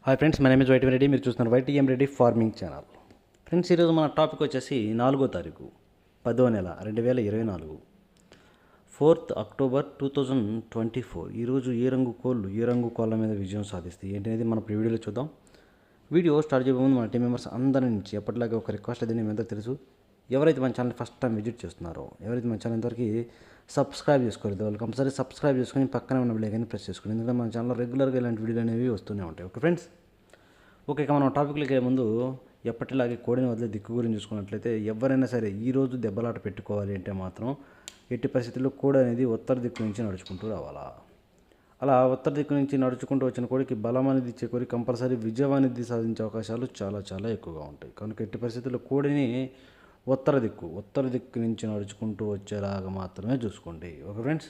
Hi friends, my name is YTM Reddy. మీరు చూస్తున్నారు YTM Reddy farming channel. Friends, ఈరోజు మన టాపిక్ వచ్చేసి 4వ తారీఖు 10వ నెల 2024, 4th October 2024. ఈరోజు ఏ రంగు కోళ్ళ మీద విజయం సాధిస్తాయి ఏంటనేది మన వీడియోలో చూద్దాం. వీడియో స్టార్ట్ చేయబోయే ముందు మన టీం మెంబర్స్ అందరి నుంచి ఎప్పటిలాగా ఒక రిక్వెస్ట్ అది మీ అందరికీ తెలుసు. ఎవరైతే మన ఛానల్ ఫస్ట్ టైం విజిట్ చేస్తున్నారో, ఎవరైతే మన ఛానల్ ఇంతవరకు సబ్స్క్రైబ్ చేసుకోలేదు, వాళ్ళు కంపల్సరీ సబ్స్క్రైబ్ చేసుకొని పక్కనే ఉన్న బెల్ ఐకాన్ని ప్రెస్ చేసుకోండి. ఎందుకంటే మన ఛానల్లో రెగ్యులర్గా ఇలాంటి వీడియోలు అనేవి వస్తూనే ఉంటాయి. ఓకే ఫ్రెండ్స్, ఇక మనం టాపిక్లకి ముందు ఎప్పటిలాగే కోడిని వదిలే దిక్కు గురించి చూసుకున్నట్లయితే, ఎవరైనా సరే ఈరోజు దెబ్బలాట పెట్టుకోవాలి అంటే మాత్రం ఎట్టి పరిస్థితుల్లో కోడి అనేది ఉత్తర దిక్కు నుంచి నడుచుకుంటూ రావాలా. అలా ఉత్తర దిక్కు నుంచి నడుచుకుంటూ వచ్చిన కోడికి బలం అనేది ఇచ్చే కోడి కంపల్సరీ విజయం అనేది సాధించే అవకాశాలు చాలా చాలా ఎక్కువగా ఉంటాయి. కనుక ఎట్టి పరిస్థితుల్లో కోడిని ఉత్తర దిక్కు నుంచి నడుచుకుంటూ వచ్చేలాగా మాత్రమే చూసుకోండి. ఓకే ఫ్రెండ్స్,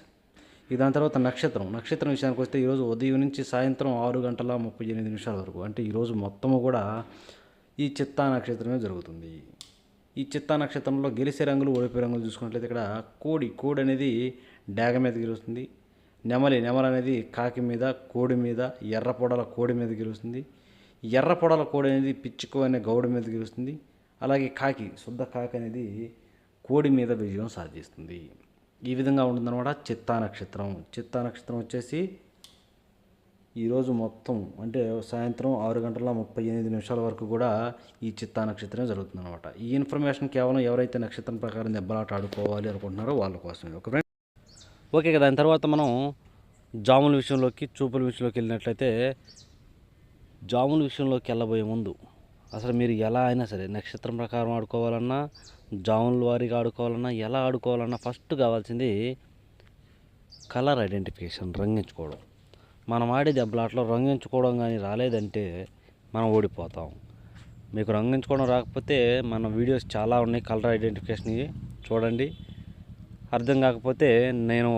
దాని తర్వాత నక్షత్రం విషయానికి వస్తే, ఈరోజు ఉదయం నుంచి సాయంత్రం 6:38 వరకు, అంటే ఈరోజు మొత్తము కూడా ఈ చిత్తా నక్షత్రమే జరుగుతుంది. ఈ చిత్తా నక్షత్రంలో గెలిసే రంగులు, ఓడిపోయే రంగులు చూసుకున్నట్లయితే, ఇక్కడ కోడి అనేది డాగ మీద గెలుస్తుంది. నెమలి అనేది కాకి మీద, కోడి మీద, ఎర్ర పొడల కోడి మీద గెలుస్తుంది. ఎర్ర పొడల కోడి అనేది పిచ్చుకో అనే గౌడ మీద గెలుస్తుంది. అలాగే శుద్ధ కాకి అనేది కోడి మీద విజయం సాధిస్తుంది. ఈ విధంగా ఉంటుందన్నమాట చిత్తా నక్షత్రం వచ్చేసి ఈరోజు మొత్తం అంటే సాయంత్రం 6:38 వరకు కూడా ఈ చిత్తా నక్షత్రం జరుగుతుందన్నమాట. ఈ ఇన్ఫర్మేషన్ కేవలం ఎవరైతే నక్షత్రం ప్రకారం దెబ్బలాట ఆడుకోవాలి అనుకుంటున్నారో వాళ్ళ కోసమే. ఓకే కదా. దాని తర్వాత మనం జాముల విషయంలోకి, చూపుల విషయంలోకి వెళ్ళినట్లయితే, జాముల విషయంలోకి వెళ్ళబోయే ముందు అసలు మీరు ఎలా అయినా సరే నక్షత్రం ప్రకారం ఆడుకోవాలన్నా, జాముల వారీగా ఆడుకోవాలన్నా, ఎలా ఆడుకోవాలన్నా ఫస్ట్ కావాల్సింది కలర్ ఐడెంటిఫికేషన్, రంగించుకోవడం. మనం ఆడే దెబ్బలాటలో రంగించుకోవడం కానీ రాలేదంటే మనం ఓడిపోతాం. మీకు రంగించుకోవడం రాకపోతే మన వీడియోస్ చాలా ఉన్నాయి కలర్ ఐడెంటిఫికేషన్ చూడండి. అర్థం కాకపోతే నేను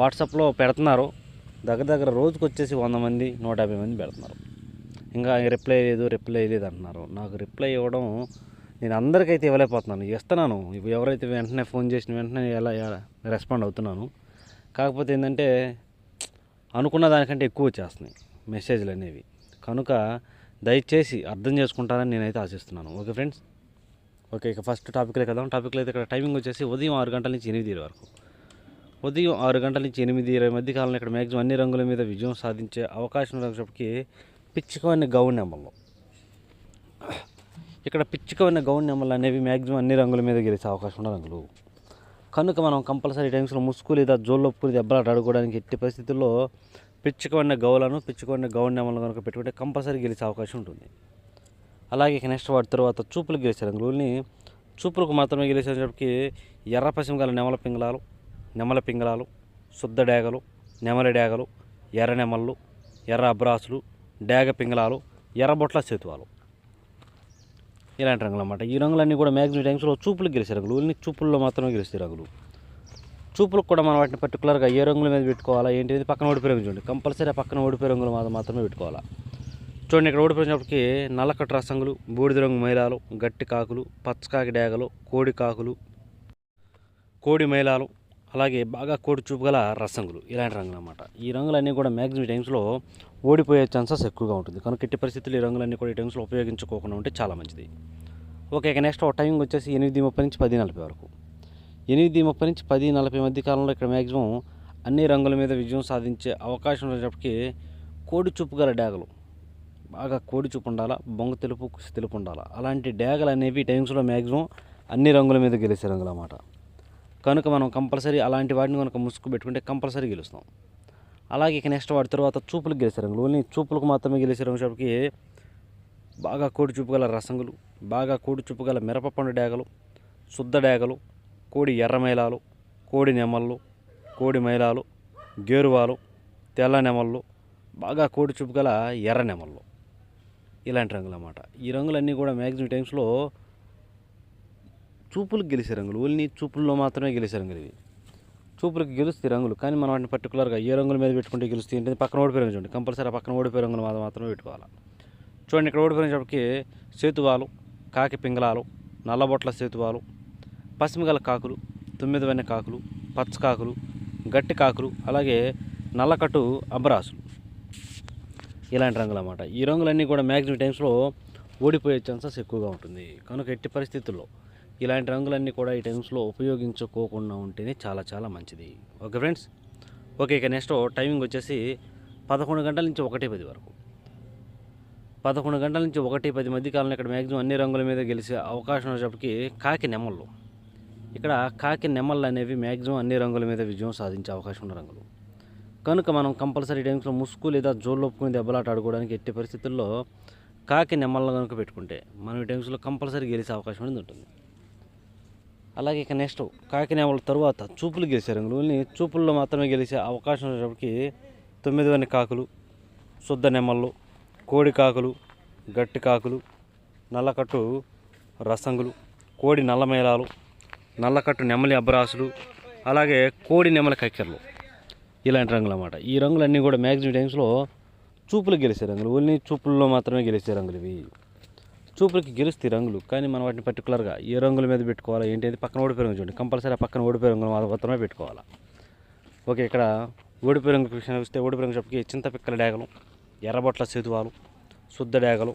వాట్సాప్లో పెడుతున్నారు, దగ్గర రోజుకు వచ్చేసి 100 మంది 150 మంది పెడుతున్నారు. ఇంకా రిప్లై లేదు అంటున్నారు. నాకు రిప్లై ఇవ్వడం నేను అందరికైతే ఇవ్వలేకపోతున్నాను. ఇస్తున్నాను, ఎవరైతే వెంటనే ఫోన్ చేసిన వెంటనే ఎలా రెస్పాండ్ అవుతున్నాను. కాకపోతే ఏంటంటే అనుకున్న దానికంటే ఎక్కువ వచ్చేస్తున్నాయి మెసేజ్లు అనేవి. కనుక దయచేసి అర్థం చేసుకుంటారని నేనైతే ఆశిస్తున్నాను. ఓకే ఫ్రెండ్స్, ఇక ఫస్ట్ టాపిక్లే కదా. టాపిక్లో అయితే ఇక్కడ టైమింగ్ వచ్చేసి ఉదయం 6 గంటల నుంచి 8 వరకు. ఉదయం 6 గంటల నుంచి 8:20 మధ్య కాలంలో ఇక్కడ మ్యాక్సిమం అన్ని రంగుల మీద విజయం సాధించే అవకాశం ఉన్నప్పటికీ పిచ్చుకమైన గౌన్ నెమళ్ళు, ఇక్కడ పిచ్చుకమైన గౌన్ నెమళ్ళు అనేవి మ్యాక్సిమం అన్ని రంగుల మీద గెలిచే అవకాశం ఉన్న రంగులు. కనుక మనం కంపల్సరీ టైమ్స్లో ముసుగు లేదా జోళ్ళొప్పుకుని దెబ్బలాట ఆడుకోవడానికి ఎట్టి పరిస్థితుల్లో పిచ్చుకమైన గౌన్ నెమలను కనుక పెట్టుకుంటే కంపల్సరీ గెలిచే అవకాశం ఉంటుంది. అలాగే ఇక నెక్స్ట్ వాటి తర్వాత చూపులకు గెలిచే రంగులని, చూపులకు మాత్రమే గెలిచేటప్పటికి ఎర్ర పసిమ గల నెమల పింగళాలు, శుద్ధ డేగలు, నెమలి డేగలు, ఎర్ర నెమళ్ళు, ఎర్ర అబ్రాసులు, డేగ పింగళాలు, ఎర్రబొట్ల సేతువాలు, ఇలాంటి రంగులు అన్నమాట. ఈ రంగులన్నీ కూడా మ్యాక్సిమం టైమ్స్లో చూపులకు గెలిచే రంగులు, చూపుల్లో మాత్రమే గెలిచే రంగులు. చూపులకు కూడా మనం వాటిని పర్టికులర్గా ఏ రంగుల మీద పెట్టుకోవాలా ఏంటిది పక్కన ఓడిపోయే రంగు చూడండి. కంపల్సరీ ఆ పక్కన ఓడిపోయే రంగులు మాత్రమే పెట్టుకోవాలా. చూడండి, ఇక్కడ ఓడిపోయినప్పటికీ నల్లకట్టు రసంగులు, బూడిద రంగు మైలాలు, గట్టి కాకులు, పచ్చకాకి డేగలు, కోడి కాకులు, కోడి మైలాలు, అలాగే బాగా కోడి చూపు గల రసంగులు, ఇలాంటి రంగులు అన్నమాట. ఈ రంగులన్నీ కూడా మ్యాక్సిమం టైమ్స్లో ఓడిపోయే ఛాన్సెస్ ఎక్కువగా ఉంటుంది. కనుక ఎట్టి పరిస్థితులు ఈ రంగులన్నీ కూడా ఈ టైమ్స్లో ఉపయోగించుకోకుండా ఉంటే చాలా మంచిది. ఓకే, ఇక నెక్స్ట్ టైమింగ్ వచ్చేసి 8:30 నుంచి 10:40 వరకు. 8:30 నుంచి 10:40 మధ్య కాలంలో ఇక్కడ మ్యాక్సిమం అన్ని రంగుల మీద విజయం సాధించే అవకాశం ఉన్నప్పటికీ కోడి చూపు గల డేగలు, బాగా కోడి చూపు ఉండాలా, బొంగ తెలుపు ఉండాలా, అలాంటి డేగలు అనేవి టైమ్స్లో మ్యాక్సిమం అన్ని రంగుల మీద గెలిచే రంగులు అన్నమాట. కనుక మనం కంపల్సరీ అలాంటి వాటిని కనుక ముసుగు పెట్టుకుంటే కంపల్సరీ గెలుస్తాం. అలాగే ఇక నెక్స్ట్ వాటి తర్వాత చూపులకు గెలిచే రంగులు, ఓన్లీ చూపులకు మాత్రమే గెలిచే రంగులకి బాగా కోడి చూపు గల రసంగులు, బాగా కోడి చూపు గల మిరపపండు డేగలు, శుద్ధ డేగలు, కోడి ఎర్ర మైలాలు, కోడి నెమళ్ళు, కోడి మైలాలు, గేరువాలు, తెల్ల నెమళ్ళు, బాగా కోడి చూపు గల ఎర్ర నెమళ్ళు, ఇలాంటి రంగులు అన్నమాట. ఈ రంగులన్నీ కూడా మ్యాక్సిమం టైమ్స్లో చూపులకు గెలిచే రంగులు, ఓన్లీ చూపుల్లో మాత్రమే గెలిచే రంగులు ఇవి. చూపులకు గెలుస్తాయి రంగులు, కానీ మనం వాటిని పర్టికులర్గా ఏ రంగుల మీద పెట్టుకుంటే గెలుస్తాయి ఏంటంటే పక్కన ఓడిపోయే రంగు చూడండి. కంపల్సరీ ఆ పక్కన ఓడిపోయే రంగులు మాత్రమే పెట్టుకోవాలి. చూడండి, ఇక్కడ ఓడిపోయినప్పటికీ సేతువాలు, కాకి పింగళాలు, నల్లబొట్ల సేతువాలు, పసిమిగల కాకులు, 9 వెన్న కాకులు, పచ్చకాకులు, గట్టి కాకులు, అలాగే నల్లకట్టు అబ్రాసులు, ఇలాంటి రంగులు అన్నమాట. ఈ రంగులన్నీ కూడా మ్యాక్సిమం టైమ్స్లో ఓడిపోయే ఛాన్సెస్ ఎక్కువగా ఉంటుంది. కనుక ఎట్టి పరిస్థితుల్లో ఇలాంటి రంగులన్నీ కూడా ఈ టైమ్స్లో ఉపయోగించుకోకుండా ఉంటేనే చాలా చాలా మంచిది. Okay friends. ఓకే, ఇక నెక్స్ట్ టైమింగ్ వచ్చేసి 11 గంటల నుంచి 1:10 వరకు. 11 గంటల నుంచి 1:10 మధ్య కాలంలో ఇక్కడ మ్యాక్సిమం అన్ని రంగుల మీద గెలిచే అవకాశం వచ్చేటప్పటికి కాకి నెమళ్ళు. ఇక్కడ కాకి నెమళ్ళు అనేవి మ్యాక్సిమం అన్ని రంగుల మీద విజయం సాధించే అవకాశం ఉన్న రంగులు. కనుక మనం కంపల్సరీ టైమ్స్లో ముసుగు లేదా జోళ్ళొప్పుకుని దెబ్బలాట ఆడుకోవడానికి ఎట్టి పరిస్థితుల్లో కాకి నెమళ్ళ కనుక పెట్టుకుంటే మనం ఈ టైమ్స్లో కంపల్సరీ గెలిచే అవకాశం అనేది ఉంటుంది. అలాగే ఇక నెక్స్ట్ కాకి నెమళ్ళ తరువాత చూపులు గెలిచే రంగులు. చూపుల్లో మాత్రమే గెలిచే అవకాశం వచ్చేటప్పటికి 9 వన్ని కాకులు, శుద్ధ నెమళ్ళు, కోడి కాకులు, గట్టి కాకులు, నల్లకట్టు రసంగులు, కోడి నల్లమేళాలు, నల్లకట్టు నెమలి అబ్బరాసులు, అలాగే కోడి నెమలి కక్కెరలు, ఇలాంటి రంగులు అన్నమాట. ఈ రంగులన్నీ కూడా మ్యాక్సిమం టైమ్స్లో చూపులు గెలిచే రంగులు. ఓన్లీ చూపుల్లో మాత్రమే గెలిచే రంగులు ఇవి. చూపులకి గెలుస్తాయి రంగులు, కానీ మనం వాటిని పర్టికులర్గా ఏ రంగుల మీద పెట్టుకోవాలా ఏంటి అనేది పక్కన ఓడిపోయే రంగు చూడండి. కంపల్సరీ ఆ పక్కన ఓడిపోయే రంగులు మాత్రమే పెట్టుకోవాలా. ఓకే, ఇక్కడ ఓడిపోయే రంగు విషయానికి వస్తే ఓడిపోయే రంగు చెప్పి చింతపిక్కల డేగలు, ఎర్రబొట్ల సేతువాలు, శుద్ధ డేగలు,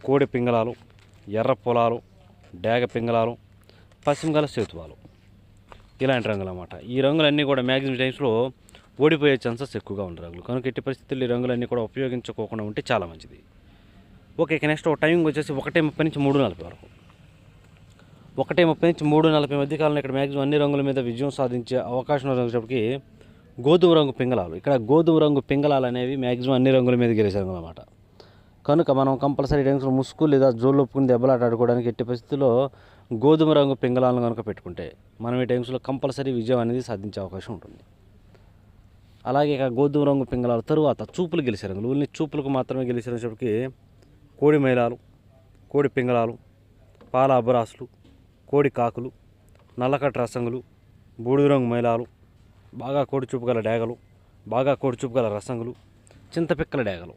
కోడి పింగళాలు, ఎర్ర పొలాలు, డేగ పింగళాలు, పశ్చిమగల సేతువాలు, ఇలాంటి రంగులు అన్నమాట. ఈ రంగులన్నీ కూడా మ్యాక్సిమం టైమ్స్లో ఓడిపోయే ఛాన్సెస్ ఎక్కువగా ఉన్న రంగులు. కనుక ఎట్టి పరిస్థితుల్లో ఈ రంగులన్నీ కూడా ఉపయోగించుకోకుండా ఉంటే చాలా మంచిది. ఓకే, ఇక నెక్స్ట్ టైమింగ్ వచ్చేసి 1:30 నుంచి 3:40 వరకు. 1:30 నుంచి 3:40 మధ్య కాలంలో ఇక్కడ మ్యాక్సిమం అన్ని రంగుల మీద విజయం సాధించే అవకాశం వచ్చేటప్పటికి గోధుమ రంగు పింగళాలు. ఇక్కడ గోధుమ రంగు పింగళాలు అనేవి మ్యాక్సిమం అన్ని రంగుల మీద గెలిచే రంగులు అన్నమాట. కనుక మనం కంపల్సరీ టైమ్స్లో ముసుగు లేదా జోళ్ళు ఒప్పుకుని దెబ్బలాట ఆడుకోవడానికి ఎట్టి పరిస్థితుల్లో గోధుమ రంగు పింగళాలను కనుక పెట్టుకుంటే మనం ఈ టైమ్స్లో కంపల్సరీ విజయం అనేది సాధించే అవకాశం ఉంటుంది. అలాగే ఇక గోధుమ రంగు పింగళాల తరువాత చూపులు గెలిచే రంగులు. ఓన్లీ చూపులకు మాత్రమే గెలిచేటప్పటికి కోడి మైలాలు, కోడి పింగళాలు, పాల అబ్బరాసులు, కోడి కాకులు, నల్లకట్ట రసంగులు, బూడిద రంగు మైలాలు, బాగా కోడి చూపు గల డేగలు, బాగా కోడి చూపు గల రసంగులు, చింతపిక్కల డేగలు,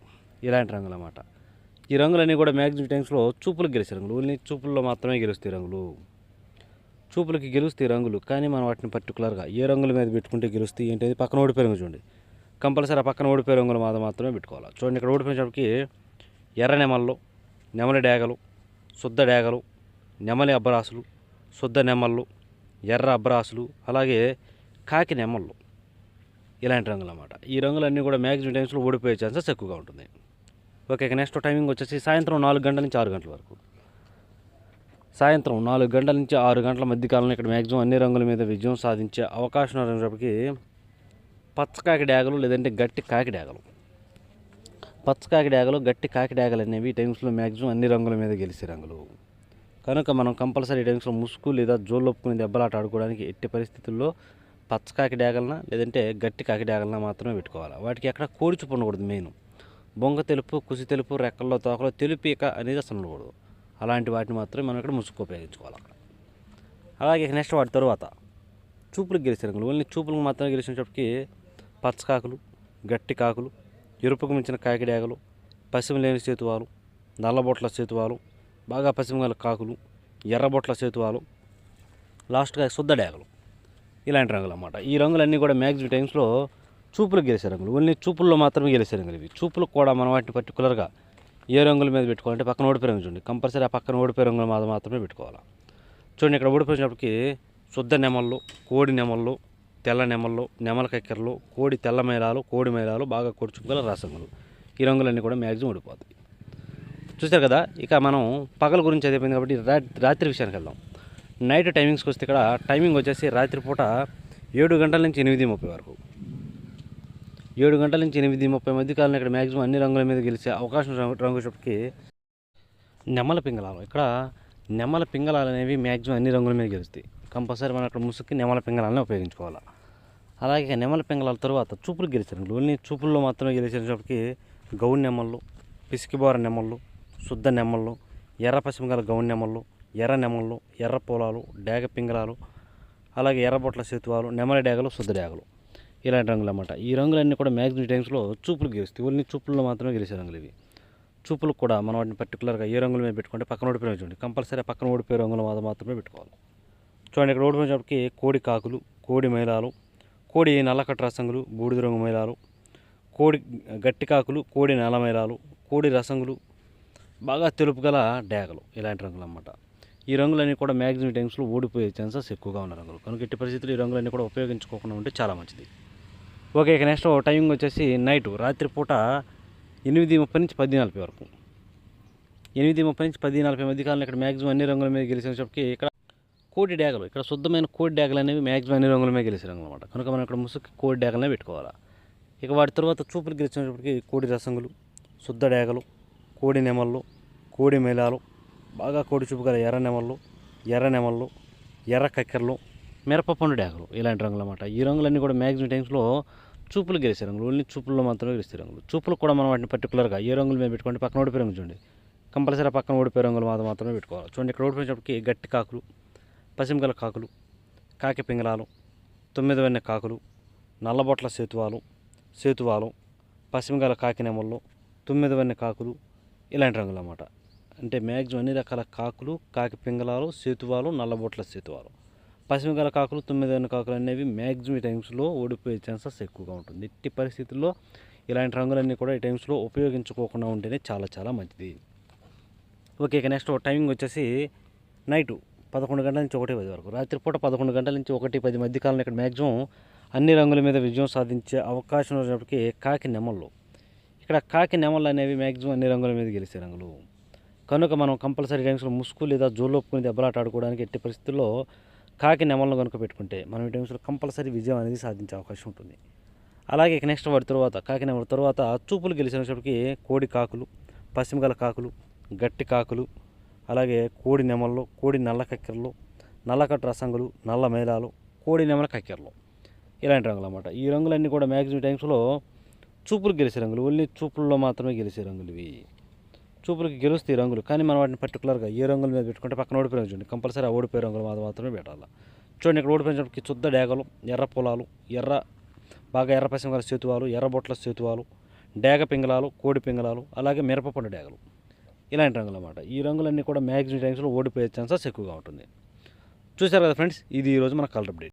ఇలాంటి రంగులు అన్నమాట. ఈ రంగులన్నీ కూడా మ్యాక్సిమం టైమ్స్లో చూపులకు గెలిచే రంగులు. ఓన్లీ చూపుల్లో మాత్రమే గెలుస్తాయి రంగులు. చూపులకి గెలుస్తాయి రంగులు, కానీ మనం వాటిని పర్టికులర్గా ఏ రంగుల మీద పెట్టుకుంటే గెలుస్తాయి ఏంటది పక్కన ఓడిపోయే రంగు చూడండి. కంపల్సరీ ఆ పక్కన ఓడిపోయే రంగులు మాత్రమే పెట్టుకోవాలి. చూడండి, ఇక్కడ ఓడిపోయినప్పటికీ ఎర్ర నెమళ్ళు, నెమలి డేగలు, శుద్ధ డేగలు, నెమలి అబ్బరాసులు, శుద్ధ నెమళ్ళు, ఎర్ర అబ్బరాసులు, అలాగే కాకి నెమళ్ళు, ఇలాంటి రంగులు అన్నమాట. ఈ రంగులన్నీ కూడా మ్యాక్సిమం టైమ్స్లో ఓడిపోయే ఛాన్సెస్ ఎక్కువగా ఉంటుంది. ఓకే, నెక్స్ట్ టైమింగ్ వచ్చేసి సాయంత్రం 4 గంటల నుంచి 6 గంటల వరకు. సాయంత్రం 4 గంటల నుంచి 6 గంటల మధ్య కాలంలో ఇక్కడ మ్యాక్సిమం అన్ని రంగుల మీద విజయం సాధించే అవకాశం ఉన్నప్పటికీ పచ్చకాకి డేగలు లేదంటే గట్టి కాకి డేగలు. పచ్చకాకి డేగలు, గట్టి కాకి డేగలు అనేవి ఈ టైమ్స్లో మ్యాక్సిమం అన్ని రంగుల మీద గెలిచే రంగులు. కనుక మనం కంపల్సరీ టైమ్స్లో ముసుగు లేదా జోళ్ళొప్పుకుని దెబ్బలాట ఆడుకోవడానికి ఎట్టి పరిస్థితుల్లో పచ్చకాకి డేగలన లేదంటే గట్టి కాకి డేగలన మాత్రమే పెట్టుకోవాలి. వాటికి ఎక్కడ కోడి చూపు ఉండకూడదు. మెయిన్ బొంగ తెలుపు, కుసి తెలుపు, రెక్కల్లో తోకలో తెలుపీక అనేది అసలు ఉండకూడదు. అలాంటి వాటిని మాత్రమే మనం ఇక్కడ ముసుగు ఉపయోగించుకోవాలి అక్కడ. అలాగే నెక్స్ట్ వాటి తర్వాత చూపులకు గెలిచే రంగులు. ఓన్లీ చూపులకు మాత్రమే గెలిచినప్పటికీ పచ్చకాకులు, గట్టి కాకులు, ఎరుపుకు మించిన కాకి డేగలు, పశ్చిమ లేని సేతువాలు, నల్లబొట్ల సేతువాలు, బాగా పశ్చిమగల కాకులు, ఎర్రబొట్ల సేతువాలు, లాస్ట్గా శుద్ధ డేగలు, ఇలాంటి రంగులు అన్నమాట. ఈ రంగులన్నీ కూడా మ్యాక్సిమం టైమ్స్లో చూపులకు గెలిచే రంగులు. ఓన్లీ చూపుల్లో మాత్రమే గెలిచే రంగులు ఇవి. చూపులకు కూడా మనం వాటిని పర్టికులర్గా ఏ రంగుల మీద పెట్టుకోవాలంటే పక్కన ఓడిపోయే రంగు చూడండి. కంపల్సరీ ఆ పక్కన ఓడిపోయే రంగులు మాత్రమే పెట్టుకోవాలి. చూడండి, ఇక్కడ ఓడిపోయినప్పటికీ శుద్ధ నెమళ్ళు, కోడి నెమళ్ళు, తెల్ల నెమళ్ళు, నెమల కక్కెరలు, కోడి తెల్ల మైలాలు, కోడి మైలాలు, బాగా కోడి చూపు గల రసంగులు, ఈ రంగులన్నీ కూడా మ్యాక్సిమం ఓడిపోతాయి. చూస్తారు కదా. ఇక మనం పగల గురించి అయిపోయింది కాబట్టి రాత్రి విషయానికి వెళ్దాం. నైట్ టైమింగ్స్కి వస్తే ఇక్కడ టైమింగ్ వచ్చేసి రాత్రిపూట 7 గంటల నుంచి 8:30 వరకు. 7 గంటల నుంచి 8:30 మధ్య కాలంలో ఇక్కడ మ్యాక్సిమం అన్ని రంగుల మీద గెలిచే అవకాశం రంగు చెప్పి నెమల పింగళాలు. ఇక్కడ నెమల పింగళాలు అనేవి మ్యాక్సిమం అన్ని రంగుల మీద గెలుస్తాయి. కంపల్సరీ మనం అక్కడ ముసుగుకి నెమల పింగళాలని ఉపయోగించుకోవాలి. అలాగే నెమల పింగళాల తర్వాత చూపులకు గెలిచే రంగులు. ఓన్లీ చూపుల్లో మాత్రమే గెలిచేటప్పటికి గౌన్ నెమళ్ళు, పిసికిబోర నెమళ్ళు, శుద్ధ నెమళ్ళు, ఎర్ర పశ్చిమ గల గౌన్ నెమళ్ళు, ఎర్ర నెమళ్ళు, ఎర్ర పొలాలు, డేగ పింగళాలు, అలాగే ఎర్రబొట్ల సేతువాలు, నెమలి డేగలు, శుద్ధ డేగలు, ఇలాంటి రంగులు అన్నమాట. ఈ రంగులన్నీ కూడా మ్యాక్సిమం టైమ్స్లో చూపులకు గెలుస్తాయి. ఓన్లీ చూపుల్లో మాత్రమే గెలిచే రంగులు ఇవి. చూపులకు కూడా మనం వాటిని పర్టికులర్గా ఏ రంగుల మీద పెట్టుకుంటే పక్కన ఓడిపోయిన చూడండి. కంపల్సరీ పక్కన ఓడిపోయే రంగుల మీద మాత్రమే పెట్టుకోవాలి. చూడండి, ఇక్కడ ఓడిపోయినప్పటికి కోడి కాకులు, కోడి మైలాలు, కోడి నల్లకట్ట రసంగులు, బూడిద రంగు మైలాలు, కోడి గట్టి కాకులు, కోడి నల్లమైరాలు, కోడి రసంగులు, బాగా తెలుపు గల డేగలు, ఇలాంటి రంగులు అన్నమాట. ఈ రంగులన్నీ కూడా మ్యాక్సిమం టైమ్స్లో ఓడిపోయే ఛాన్సెస్ ఎక్కువగా ఉన్న రంగులు కనుక ఎట్టి పరిస్థితులు ఈ రంగులన్నీ కూడా ఉపయోగించుకోకుండా ఉంటే చాలా మంచిది. ఓకే, ఇక నెక్స్ట్ టైమింగ్ వచ్చేసి నైటు రాత్రిపూట 8:30 నుంచి 10:40 వరకు. 8:30 నుంచి 10:40 మధ్య కాలంలో ఇక్కడ మ్యాక్సిమం అన్ని రంగుల మీద గెలిచినప్పటికీ ఇక్కడ కోడి డేగలు, ఇక్కడ శుద్ధమైన కోడి డేగలు అనేవి మ్యాక్సిమం అన్ని రంగుల మీద గెలిచే రంగులు అనమాట. కనుక మనం ఇక్కడ ముసుగు కోడి డేగలనే పెట్టుకోవాలి. ఇక వాటి తర్వాత చూపులు గెలిచినప్పటికీ కోడి రసంగులు, శుద్ధ డేగలు, కోడి నెమళ్ళు, కోడి మేళాలు, బాగా కోడి చూపు గల ఎర్ర నెమళ్ళు, ఎర్ర కక్కెరలు, మిరపపండు డేగలు, ఇలాంటి రంగులు అన్నమాట. ఈ రంగులన్నీ కూడా మ్యాక్సిమం టైమ్స్లో చూపులు గెలిచే రంగులు, ఓన్లీ చూపుల్లో మాత్రమే గెలిచే రంగులు. చూపులు కూడా మనం వాటిని పర్టికులర్గా ఏ రంగులు మీద పెట్టుకోండి, పక్కన ఓడిపోయే రంగు చూడండి, కంపల్సరీ పక్కన ఓడిపోయే రంగులు మాత్రమే పెట్టుకోవాలి. చూడండి, ఇక్కడ ఓడిపోయినప్పటికీ గట్టి కాకులు, పసిమిగల కాకులు, కాకి పింగళాలు, 9 వెన్నె కాకులు, నల్లబొట్ల సేతువాలు, పసిమిగల కాకి నెమళ్ళు, 9 వెన్నె కాకులు, ఇలాంటి రంగులు అన్నమాట. అంటే మ్యాక్సిమం అన్ని రకాల కాకులు, కాకి పింగళాలు, సేతువాలు, నల్లబొట్ల సేతువాలు, పసిమిగల కాకులు, 9 వెన్నె కాకులు అనేవి మ్యాక్సిమం టైమ్స్లో ఓడిపోయే ఛాన్సెస్ ఎక్కువగా ఉంటుంది. ఎట్టి పరిస్థితుల్లో ఇలాంటి రంగులన్నీ కూడా ఈ టైమ్స్లో ఉపయోగించుకోకుండా ఉంటేనే చాలా చాలా మంచిది. ఓకే, ఇక నెక్స్ట్ టైమింగ్ వచ్చేసి నైటు 11 గంటల నుంచి 1:10 వరకు. రాత్రిపూట 11 గంటల నుంచి 1:10 మధ్య కాలంలో ఇక్కడ మ్యాక్సిమం అన్ని రంగుల మీద విజయం సాధించే అవకాశం ఉన్నప్పటికీ కాకి నెమళ్ళు, ఇక్కడ కాకి నెమళ్ళు అనేవి మ్యాక్సిమం అన్ని రంగుల మీద గెలిచే రంగులు కనుక మనం కంపల్సరీ టైమ్స్లో ముసుగు లేదా జోలొప్పుకుని దెబ్బలాట ఆడుకోవడానికి ఎట్టి పరిస్థితుల్లో కాకి నెమళ్ళను కనుక పెట్టుకుంటే మనం ఈ టైమ్స్లో కంపల్సరీ విజయం అనేది సాధించే అవకాశం ఉంటుంది. అలాగే ఇక నెక్స్ట్ వాటి తర్వాత కాకి నెమళ్ళ తర్వాత చూపులు గెలిచినప్పటికీ కోడి కాకులు, పశ్చిమగల కాకులు, గట్టి కాకులు, అలాగే కోడి నెమళ్ళు, కోడి నల్ల కక్కెరలు, నల్లకట్టు రసంగులు, నల్ల మేళాలు, కోడి నెమల కక్కెరలు, ఇలాంటి రంగులు అన్నమాట. ఈ రంగులన్నీ కూడా మ్యాక్సిమం టైమ్స్లో చూపులు గెలిచే రంగులు, ఓన్లీ చూపుల్లో మాత్రమే గెలిచే రంగులు ఇవి. చూపులకి గెలుస్తాయి రంగులు, కానీ మనం వాటిని పర్టికులర్గా ఏ రంగుల మీద పెట్టుకుంటే పక్కన ఓడిపోయిన చూడండి, కంపల్సరీ ఆ ఓడిపోయే రంగులు మాత్రమే పెట్టాలి. చూడండి, ఇక్కడ ఓడిపోయినప్పటికీ శుద్ధ డేగలు, ఎర్ర పొలాలు, బాగా ఎర్ర పసిమగల సేతువాలు, ఎర్ర బొట్ల సేతువాలు, డేగ పింగళాలు, కోడి పింగళాలు, అలాగే మిరపపండు డేగలు, ఇలాంటి రంగులు అన్నమాట. ఈ రంగులన్నీ కూడా మ్యాక్సిమం టైమ్స్లో ఓడిపోయే ఛాన్సెస్ ఎక్కువగా ఉంటుంది. చూశారు కదా ఫ్రెండ్స్, ఇది ఈరోజు మన కలర్ అప్డేట్.